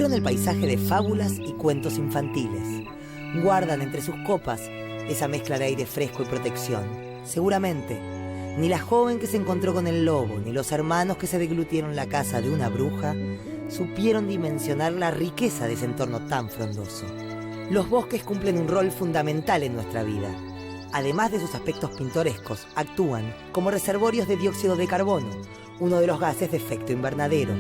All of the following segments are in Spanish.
fueron el paisaje de fábulas y cuentos infantiles. Guardan entre sus copas esa mezcla de aire fresco y protección. Seguramente, ni la joven que se encontró con el lobo, ni los hermanos que se deglutieron la casa de una bruja, supieron dimensionar la riqueza de ese entorno tan frondoso. Los bosques cumplen un rol fundamental en nuestra vida. Además de sus aspectos pintorescos, actúan como reservorios de dióxido de carbono, uno de los gases de efecto invernadero.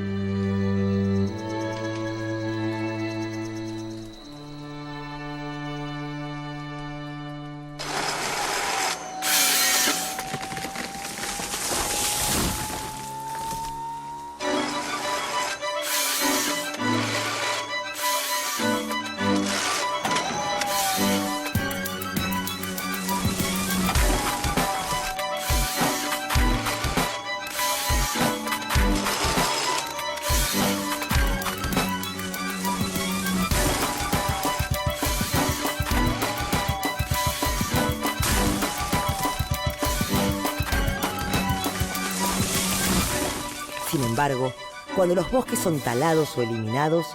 Sin embargo, cuando los bosques son talados o eliminados,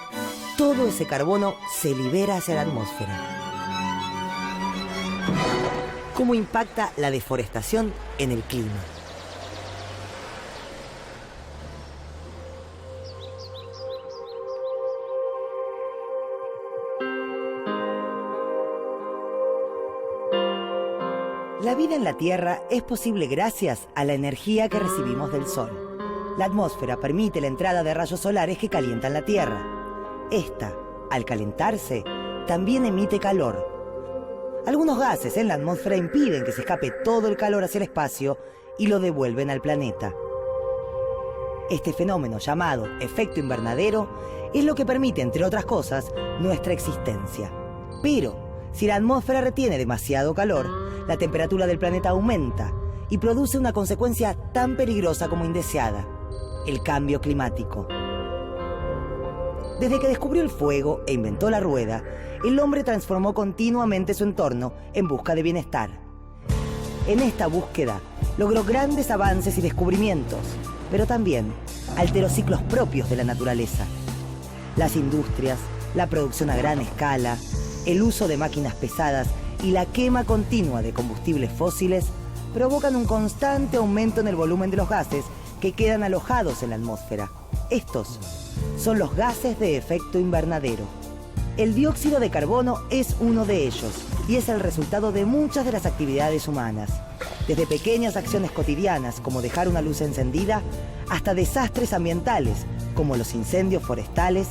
todo ese carbono se libera hacia la atmósfera. ¿Cómo impacta la deforestación en el clima? La vida en la Tierra es posible gracias a la energía que recibimos del Sol. La atmósfera permite la entrada de rayos solares que calientan la Tierra. Esta, al calentarse, también emite calor. Algunos gases en la atmósfera impiden que se escape todo el calor hacia el espacio y lo devuelven al planeta. Este fenómeno, llamado efecto invernadero, es lo que permite, entre otras cosas, nuestra existencia. Pero, si la atmósfera retiene demasiado calor, la temperatura del planeta aumenta y produce una consecuencia tan peligrosa como indeseada: el cambio climático. Desde que descubrió el fuego e inventó la rueda, el hombre transformó continuamente su entorno en busca de bienestar. En esta búsqueda, logró grandes avances y descubrimientos, pero también alteró ciclos propios de la naturaleza. Las industrias, la producción a gran escala, el uso de máquinas pesadas y la quema continua de combustibles fósiles provocan un constante aumento en el volumen de los gases que quedan alojados en la atmósfera. Estos son los gases de efecto invernadero. El dióxido de carbono es uno de ellos y es el resultado de muchas de las actividades humanas. Desde pequeñas acciones cotidianas como dejar una luz encendida hasta desastres ambientales como los incendios forestales,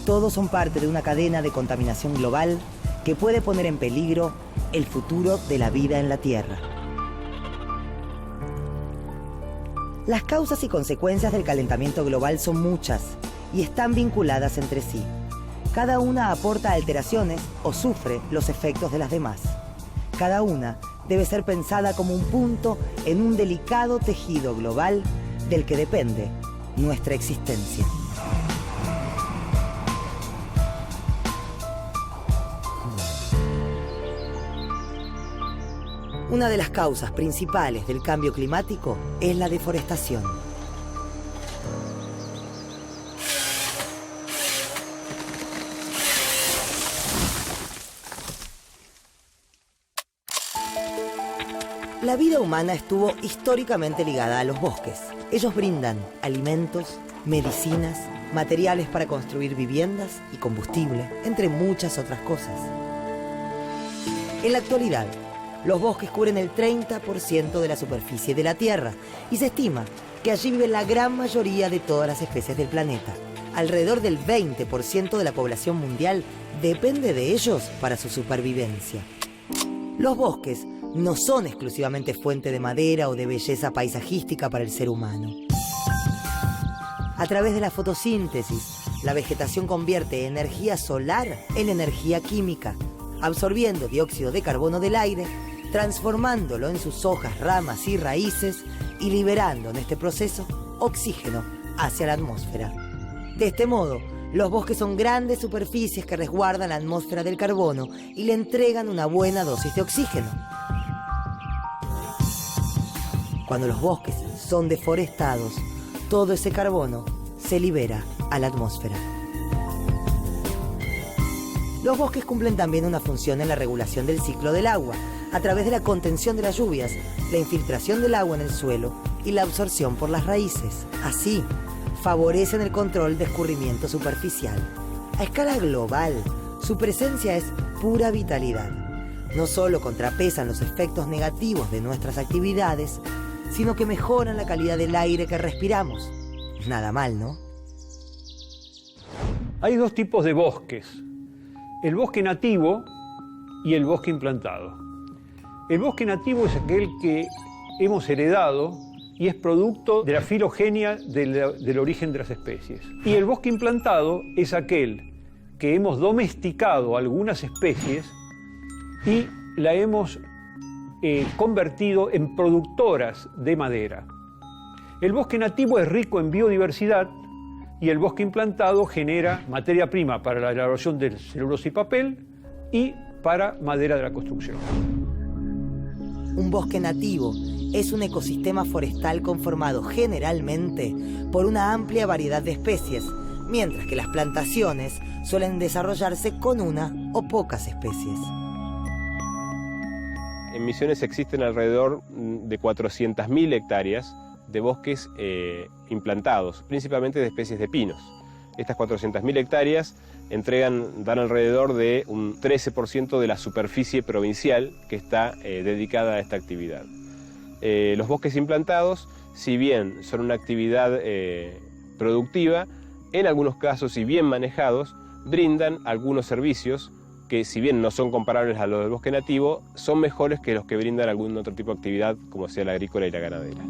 todos son parte de una cadena de contaminación global que puede poner en peligro el futuro de la vida en la Tierra. Las causas y consecuencias del calentamiento global son muchas y están vinculadas entre sí. Cada una aporta alteraciones o sufre los efectos de las demás. Cada una debe ser pensada como un punto en un delicado tejido global del que depende nuestra existencia. Una de las causas principales del cambio climático es la deforestación. La vida humana estuvo históricamente ligada a los bosques. Ellos brindan alimentos, medicinas, materiales para construir viviendas y combustible, entre muchas otras cosas. En la actualidad, los bosques cubren el 30% de la superficie de la Tierra y se estima que allí vive la gran mayoría de todas las especies del planeta. Alrededor del 20% de la población mundial depende de ellos para su supervivencia. Los bosques no son exclusivamente fuente de madera o de belleza paisajística para el ser humano. A través de la fotosíntesis, la vegetación convierte energía solar en energía química, absorbiendo dióxido de carbono del aire, transformándolo en sus hojas, ramas y raíces y liberando en este proceso oxígeno hacia la atmósfera. De este modo, los bosques son grandes superficies que resguardan la atmósfera del carbono y le entregan una buena dosis de oxígeno. Cuando los bosques son deforestados, todo ese carbono se libera a la atmósfera. Los bosques cumplen también una función en la regulación del ciclo del agua, a través de la contención de las lluvias, la infiltración del agua en el suelo y la absorción por las raíces. Así, favorecen el control de escurrimiento superficial. A escala global, su presencia es pura vitalidad. No solo contrapesan los efectos negativos de nuestras actividades, sino que mejoran la calidad del aire que respiramos. Nada mal, ¿no? Hay dos tipos de bosques: el bosque nativo y el bosque implantado. El bosque nativo es aquel que hemos heredado y es producto de la filogenia del origen de las especies. Y el bosque implantado es aquel que hemos domesticado algunas especies y la hemos convertido en productoras de madera. El bosque nativo es rico en biodiversidad y el bosque implantado genera materia prima para la elaboración del celulosa y papel y para madera de la construcción. Un bosque nativo es un ecosistema forestal conformado generalmente por una amplia variedad de especies, mientras que las plantaciones suelen desarrollarse con una o pocas especies. En Misiones existen alrededor de 400.000 hectáreas de bosques implantados, principalmente de especies de pinos. Estas 400.000 hectáreas dan alrededor de un 13% de la superficie provincial que está dedicada a esta actividad. Los bosques implantados, si bien son una actividad productiva, en algunos casos, y bien manejados, brindan algunos servicios que, si bien no son comparables a los del bosque nativo, son mejores que los que brindan algún otro tipo de actividad, como sea la agrícola y la ganadera.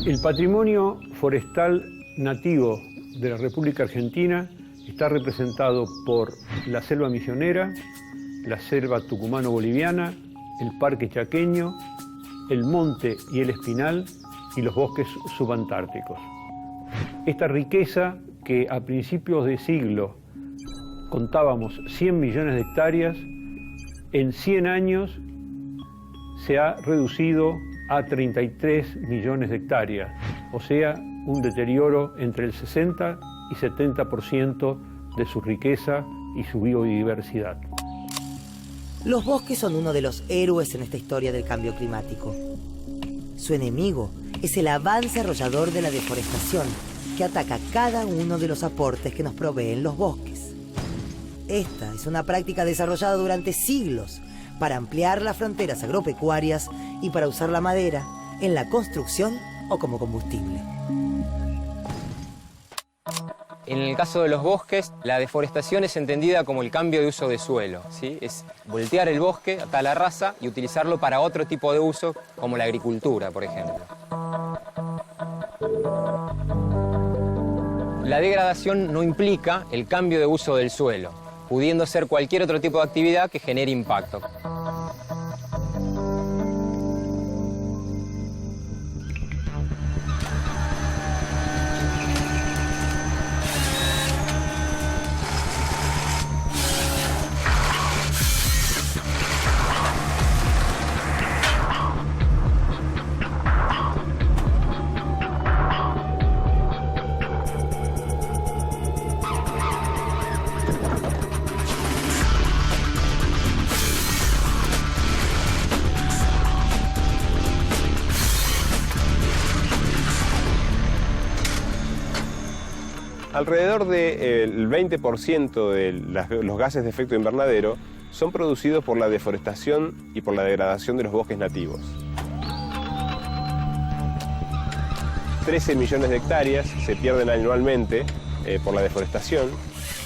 El patrimonio forestal nativo de la República Argentina está representado por la selva misionera, la selva tucumano-boliviana, el parque chaqueño, el monte y el espinal y los bosques subantárticos. Esta riqueza, que a principios de siglo contábamos 100 millones de hectáreas, en 100 años se ha reducido a 33 millones de hectáreas, o sea, un deterioro entre el 60 y 70% de su riqueza y su biodiversidad. Los bosques son uno de los héroes en esta historia del cambio climático. Su enemigo es el avance arrollador de la deforestación, que ataca cada uno de los aportes que nos proveen los bosques. Esta es una práctica desarrollada durante siglos para ampliar las fronteras agropecuarias y para usar la madera en la construcción o como combustible. En el caso de los bosques, la deforestación es entendida como el cambio de uso de suelo, ¿sí? Es voltear el bosque a tal raza y utilizarlo para otro tipo de uso, como la agricultura, por ejemplo. La degradación no implica el cambio de uso del suelo, pudiendo ser cualquier otro tipo de actividad que genere impacto. Alrededor del 20% de los gases de efecto invernadero son producidos por la deforestación y por la degradación de los bosques nativos. 13 millones de hectáreas se pierden anualmente por la deforestación,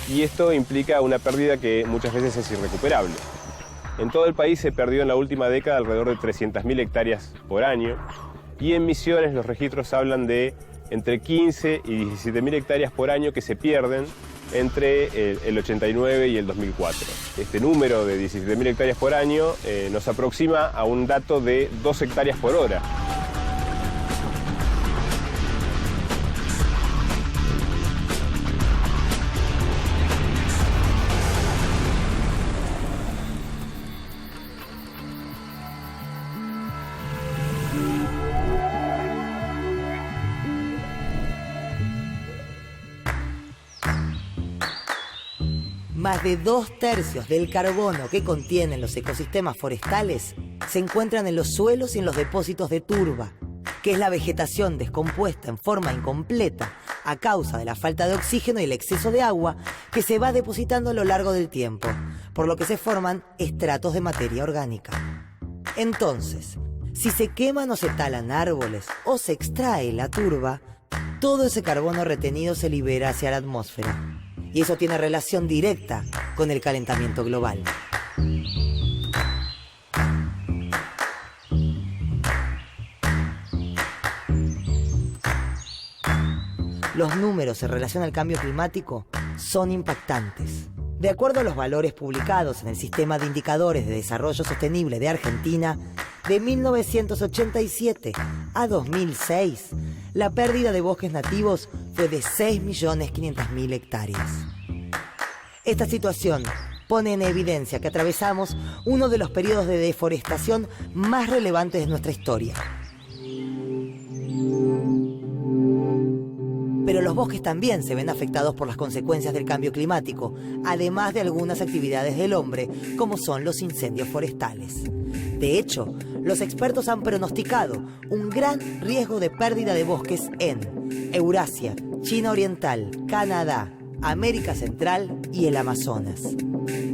y esto implica una pérdida que muchas veces es irrecuperable. En todo el país se perdió en la última década alrededor de 300.000 hectáreas por año, y en Misiones los registros hablan de entre 15 y 17.000 hectáreas por año que se pierden entre el 89 y el 2004. Este número de 17.000 hectáreas por año nos aproxima a un dato de 2 hectáreas por hora. Más de 2/3 del carbono que contienen los ecosistemas forestales se encuentran en los suelos y en los depósitos de turba, que es la vegetación descompuesta en forma incompleta a causa de la falta de oxígeno y el exceso de agua que se va depositando a lo largo del tiempo, por lo que se forman estratos de materia orgánica. Entonces, si se queman o se talan árboles o se extrae la turba, todo ese carbono retenido se libera hacia la atmósfera. Y eso tiene relación directa con el calentamiento global. Los números en relación al cambio climático son impactantes. De acuerdo a los valores publicados en el Sistema de Indicadores de Desarrollo Sostenible de Argentina, de 1987 a 2006, la pérdida de bosques nativos fue de 6.500.000 hectáreas. Esta situación pone en evidencia que atravesamos uno de los periodos de deforestación más relevantes de nuestra historia. Pero los bosques también se ven afectados por las consecuencias del cambio climático, además de algunas actividades del hombre, como son los incendios forestales. De hecho, los expertos han pronosticado un gran riesgo de pérdida de bosques en Eurasia, China Oriental, Canadá, América Central y el Amazonas.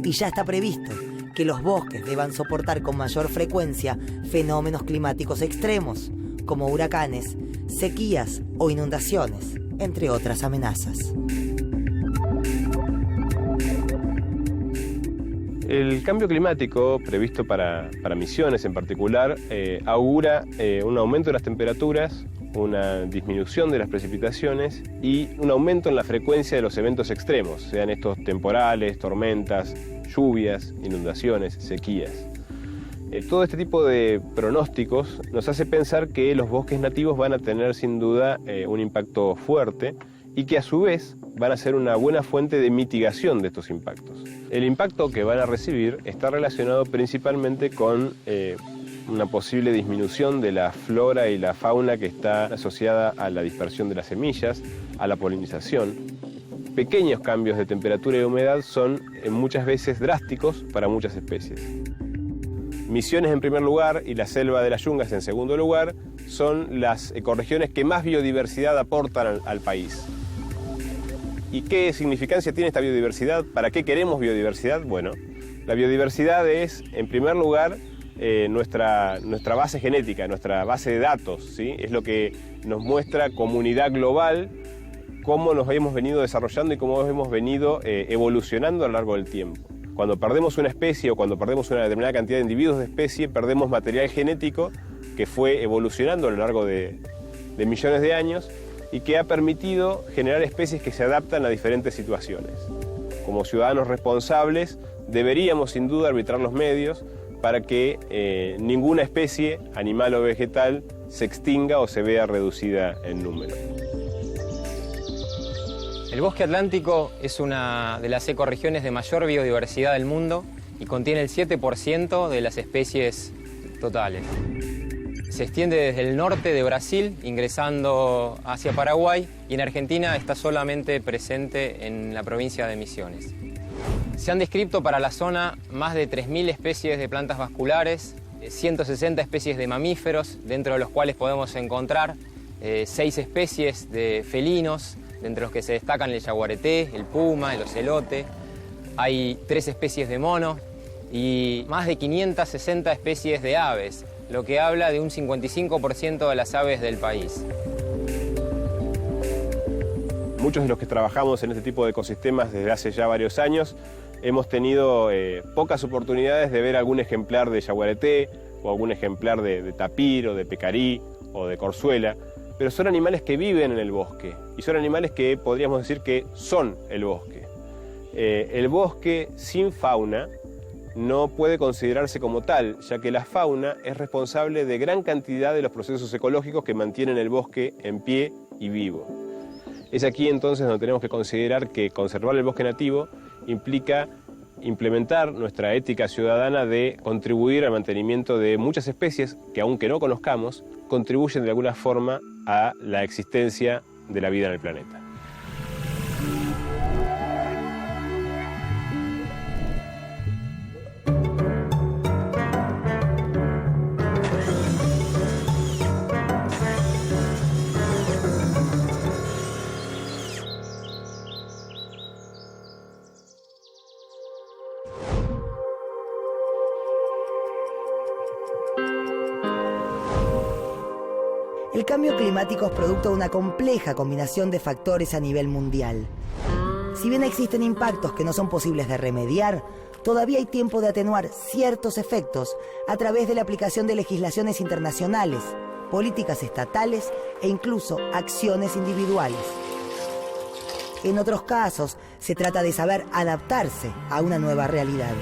Y ya está previsto que los bosques deban soportar con mayor frecuencia fenómenos climáticos extremos, como huracanes, sequías o inundaciones, entre otras amenazas. El cambio climático previsto para Misiones en particular augura un aumento de las temperaturas, una disminución de las precipitaciones y un aumento en la frecuencia de los eventos extremos, sean estos temporales, tormentas, lluvias, inundaciones, sequías. Todo este tipo de pronósticos nos hace pensar que los bosques nativos van a tener sin duda un impacto fuerte y que a su vez van a ser una buena fuente de mitigación de estos impactos. El impacto que van a recibir está relacionado principalmente con una posible disminución de la flora y la fauna que está asociada a la dispersión de las semillas, a la polinización. Pequeños cambios de temperatura y humedad son muchas veces drásticos para muchas especies. Misiones en primer lugar y la selva de las yungas en segundo lugar son las ecorregiones que más biodiversidad aportan al país. ¿Y qué significancia tiene esta biodiversidad? ¿Para qué queremos biodiversidad? Bueno, la biodiversidad es, en primer lugar, nuestra base genética, nuestra base de datos, ¿sí? Es lo que nos muestra comunidad global, cómo nos hemos venido desarrollando y cómo hemos venido evolucionando a lo largo del tiempo. Cuando perdemos una especie o cuando perdemos una determinada cantidad de individuos de especie, perdemos material genético que fue evolucionando a lo largo de millones de años y que ha permitido generar especies que se adaptan a diferentes situaciones. Como ciudadanos responsables, deberíamos sin duda arbitrar los medios para que ninguna especie, animal o vegetal, se extinga o se vea reducida en número. El bosque atlántico es una de las ecorregiones de mayor biodiversidad del mundo y contiene el 7% de las especies totales. Se extiende desde el norte de Brasil, ingresando hacia Paraguay, y en Argentina está solamente presente en la provincia de Misiones. Se han descrito para la zona más de 3.000 especies de plantas vasculares, 160 especies de mamíferos, dentro de los cuales podemos encontrar 6 especies de felinos, entre los que se destacan el yaguareté, el puma, el ocelote. Hay 3 especies de mono y más de 560 especies de aves, lo que habla de un 55% de las aves del país. Muchos de los que trabajamos en este tipo de ecosistemas desde hace ya varios años hemos tenido pocas oportunidades de ver algún ejemplar de yaguareté o algún ejemplar de tapir o de pecarí o de corzuela, pero son animales que viven en el bosque y son animales que podríamos decir que son el bosque. El bosque sin fauna no puede considerarse como tal, ya que la fauna es responsable de gran cantidad de los procesos ecológicos que mantienen el bosque en pie y vivo. Es aquí entonces donde tenemos que considerar que conservar el bosque nativo implica implementar nuestra ética ciudadana de contribuir al mantenimiento de muchas especies que, aunque no conozcamos, contribuyen de alguna forma a la existencia de la vida en el planeta. El cambio climático es producto de una compleja combinación de factores a nivel mundial. Si bien existen impactos que no son posibles de remediar, todavía hay tiempo de atenuar ciertos efectos a través de la aplicación de legislaciones internacionales, políticas estatales e incluso acciones individuales. En otros casos, se trata de saber adaptarse a una nueva realidad.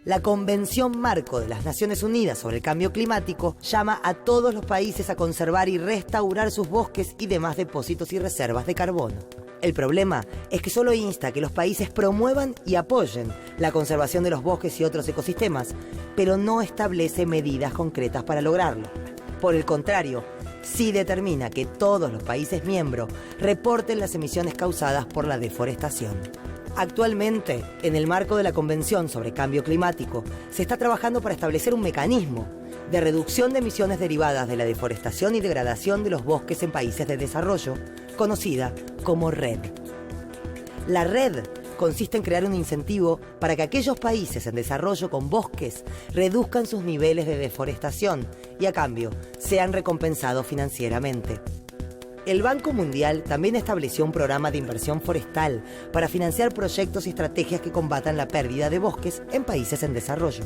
La Convención Marco de las Naciones Unidas sobre el Cambio Climático llama a todos los países a conservar y restaurar sus bosques y demás depósitos y reservas de carbono. El problema es que solo insta a que los países promuevan y apoyen la conservación de los bosques y otros ecosistemas, pero no establece medidas concretas para lograrlo. Por el contrario, sí determina que todos los países miembros reporten las emisiones causadas por la deforestación. Actualmente, en el marco de la Convención sobre Cambio Climático, se está trabajando para establecer un mecanismo de reducción de emisiones derivadas de la deforestación y degradación de los bosques en países de desarrollo, conocida como REDD. La REDD consiste en crear un incentivo para que aquellos países en desarrollo con bosques reduzcan sus niveles de deforestación y a cambio sean recompensados financieramente. El Banco Mundial también estableció un programa de inversión forestal para financiar proyectos y estrategias que combatan la pérdida de bosques en países en desarrollo.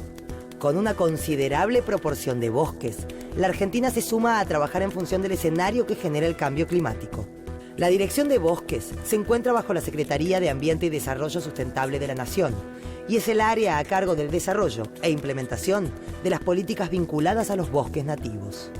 Con una considerable proporción de bosques, la Argentina se suma a trabajar en función del escenario que genera el cambio climático. La Dirección de Bosques se encuentra bajo la Secretaría de Ambiente y Desarrollo Sustentable de la Nación y es el área a cargo del desarrollo e implementación de las políticas vinculadas a los bosques nativos.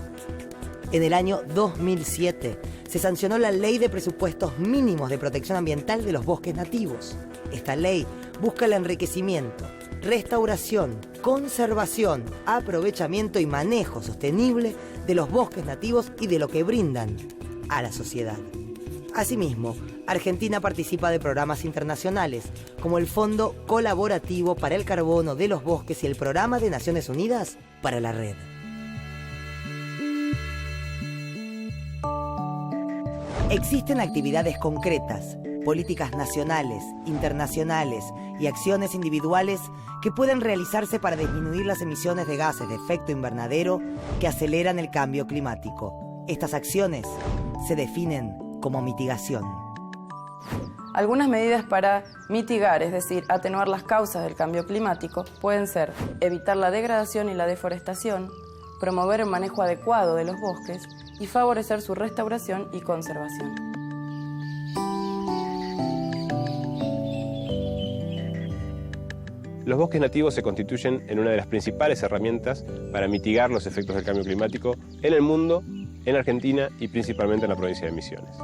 En el año 2007 se sancionó la Ley de Presupuestos Mínimos de Protección Ambiental de los Bosques Nativos. Esta ley busca el enriquecimiento, restauración, conservación, aprovechamiento y manejo sostenible de los bosques nativos y de lo que brindan a la sociedad. Asimismo, Argentina participa de programas internacionales como el Fondo Colaborativo para el Carbono de los Bosques y el Programa de Naciones Unidas para la REDD. Existen actividades concretas, políticas nacionales, internacionales y acciones individuales que pueden realizarse para disminuir las emisiones de gases de efecto invernadero que aceleran el cambio climático. Estas acciones se definen como mitigación. Algunas medidas para mitigar, es decir, atenuar las causas del cambio climático, pueden ser evitar la degradación y la deforestación, promover el manejo adecuado de los bosques y favorecer su restauración y conservación. Los bosques nativos se constituyen en una de las principales herramientas para mitigar los efectos del cambio climático en el mundo, en Argentina y principalmente en la provincia de Misiones.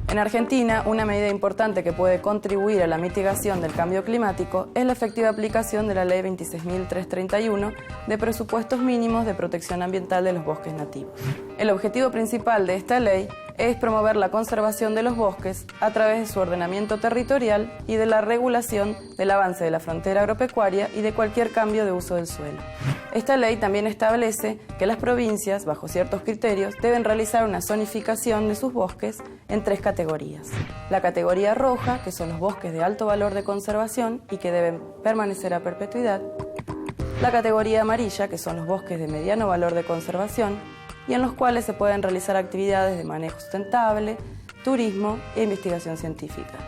En Argentina, una medida importante que puede contribuir a la mitigación del cambio climático es la efectiva aplicación de la Ley 26.331 de presupuestos mínimos de protección ambiental de los bosques nativos. El objetivo principal de esta ley es promover la conservación de los bosques a través de su ordenamiento territorial y de la regulación del avance de la frontera agropecuaria y de cualquier cambio de uso del suelo. Esta ley también establece que las provincias, bajo ciertos criterios, deben realizar una zonificación de sus bosques en 3 categorías. La categoría roja, que son los bosques de alto valor de conservación y que deben permanecer a perpetuidad. La categoría amarilla, que son los bosques de mediano valor de conservación y en los cuales se pueden realizar actividades de manejo sustentable, turismo e investigación científica.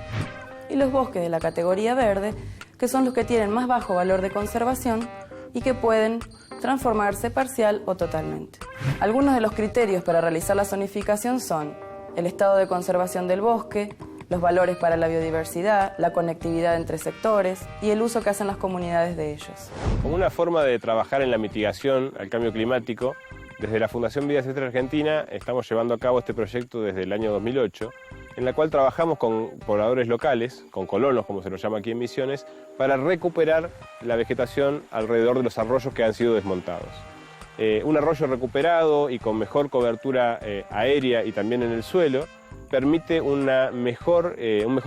Y los bosques de la categoría verde, que son los que tienen más bajo valor de conservación y que pueden transformarse parcial o totalmente. Algunos de los criterios para realizar la zonificación son el estado de conservación del bosque, los valores para la biodiversidad, la conectividad entre sectores y el uso que hacen las comunidades de ellos. Como una forma de trabajar en la mitigación al cambio climático, desde la Fundación Vida Silvestre Argentina estamos llevando a cabo este proyecto desde el año 2008, en la cual trabajamos con pobladores locales, con colonos como se los llama aquí en Misiones, para recuperar la vegetación alrededor de los arroyos que han sido desmontados. Un arroyo recuperado y con mejor cobertura aérea y también en el suelo permite un mejor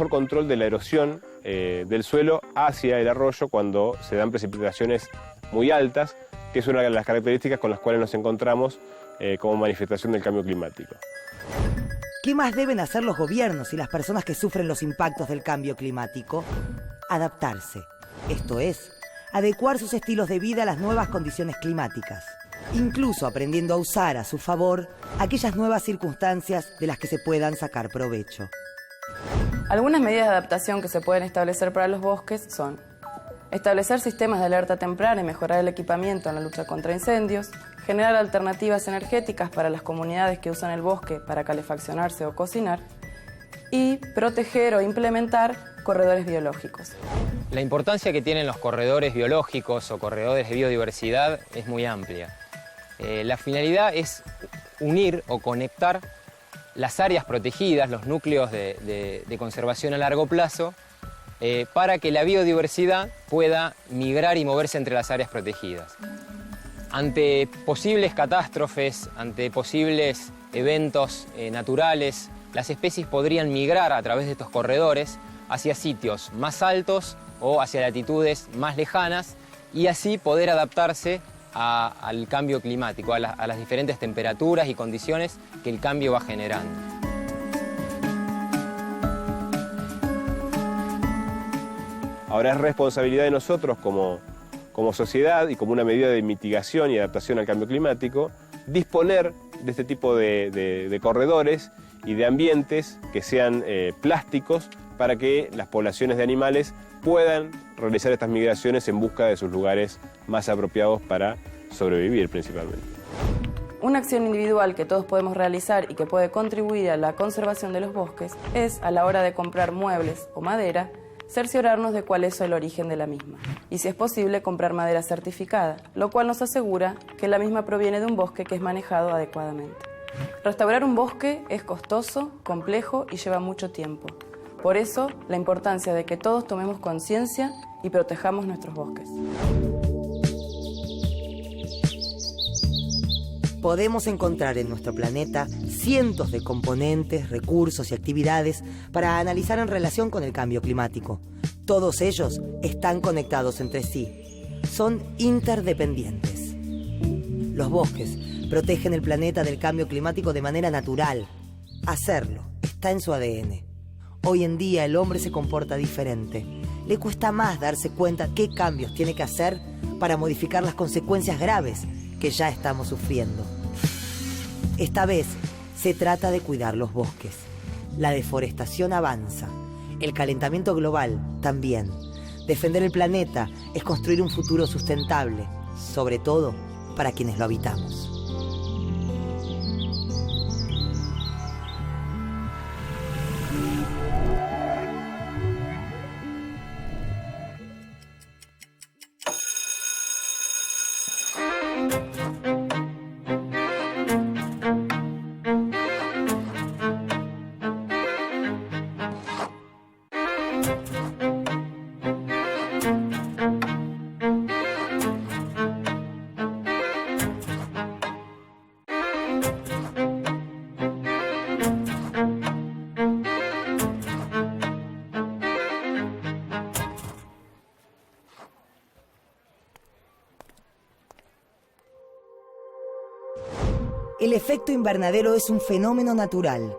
control de la erosión del suelo hacia el arroyo cuando se dan precipitaciones muy altas, que es una de las características con las cuales nos encontramos como manifestación del cambio climático. ¿Qué más deben hacer los gobiernos y las personas que sufren los impactos del cambio climático? Adaptarse, esto es, adecuar sus estilos de vida a las nuevas condiciones climáticas, incluso aprendiendo a usar a su favor aquellas nuevas circunstancias de las que se puedan sacar provecho. Algunas medidas de adaptación que se pueden establecer para los bosques son establecer sistemas de alerta temprana y mejorar el equipamiento en la lucha contra incendios, generar alternativas energéticas para las comunidades que usan el bosque para calefaccionarse o cocinar y proteger o implementar corredores biológicos. La importancia que tienen los corredores biológicos o corredores de biodiversidad es muy amplia. La finalidad es unir o conectar las áreas protegidas, los núcleos de conservación a largo plazo, para que la biodiversidad pueda migrar y moverse entre las áreas protegidas. Ante posibles catástrofes, ante posibles eventos naturales, las especies podrían migrar a través de estos corredores hacia sitios más altos o hacia latitudes más lejanas y así poder adaptarse al cambio climático, a las diferentes temperaturas y condiciones que el cambio va generando. Ahora es responsabilidad de nosotros como sociedad y como una medida de mitigación y adaptación al cambio climático, disponer de este tipo de corredores y de ambientes que sean plásticos para que las poblaciones de animales puedan realizar estas migraciones en busca de sus lugares más apropiados para sobrevivir principalmente. Una acción individual que todos podemos realizar y que puede contribuir a la conservación de los bosques es, a la hora de comprar muebles o madera, cerciorarnos de cuál es el origen de la misma y, si es posible, comprar madera certificada, lo cual nos asegura que la misma proviene de un bosque que es manejado adecuadamente. Restaurar un bosque es costoso, complejo y lleva mucho tiempo. Por eso, la importancia de que todos tomemos conciencia y protejamos nuestros bosques. Podemos encontrar en nuestro planeta cientos de componentes, recursos y actividades para analizar en relación con el cambio climático. Todos ellos están conectados entre sí. Son interdependientes. Los bosques protegen el planeta del cambio climático de manera natural. Hacerlo está en su ADN. Hoy en día el hombre se comporta diferente. Le cuesta más darse cuenta qué cambios tiene que hacer para modificar las consecuencias graves que ya estamos sufriendo. Esta vez se trata de cuidar los bosques. La deforestación avanza. El calentamiento global también. Defender el planeta es construir un futuro sustentable, sobre todo para quienes lo habitamos. El efecto invernadero es un fenómeno natural,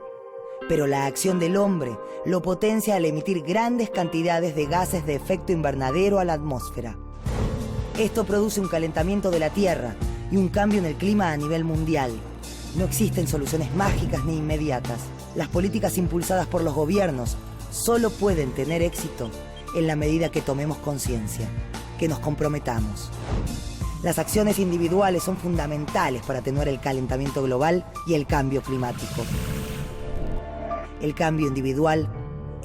pero la acción del hombre lo potencia al emitir grandes cantidades de gases de efecto invernadero a la atmósfera. Esto produce un calentamiento de la Tierra y un cambio en el clima a nivel mundial. No existen soluciones mágicas ni inmediatas. Las políticas impulsadas por los gobiernos solo pueden tener éxito en la medida que tomemos conciencia, que nos comprometamos. Las acciones individuales son fundamentales para atenuar el calentamiento global y el cambio climático. El cambio individual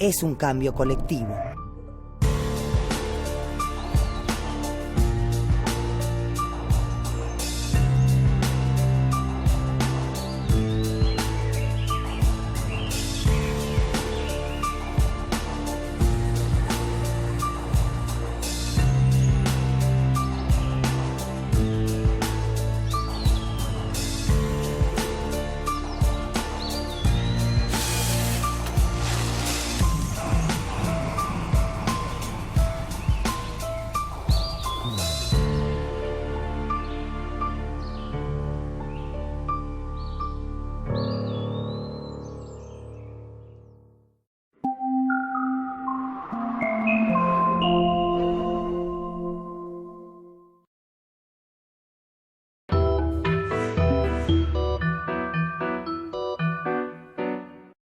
es un cambio colectivo.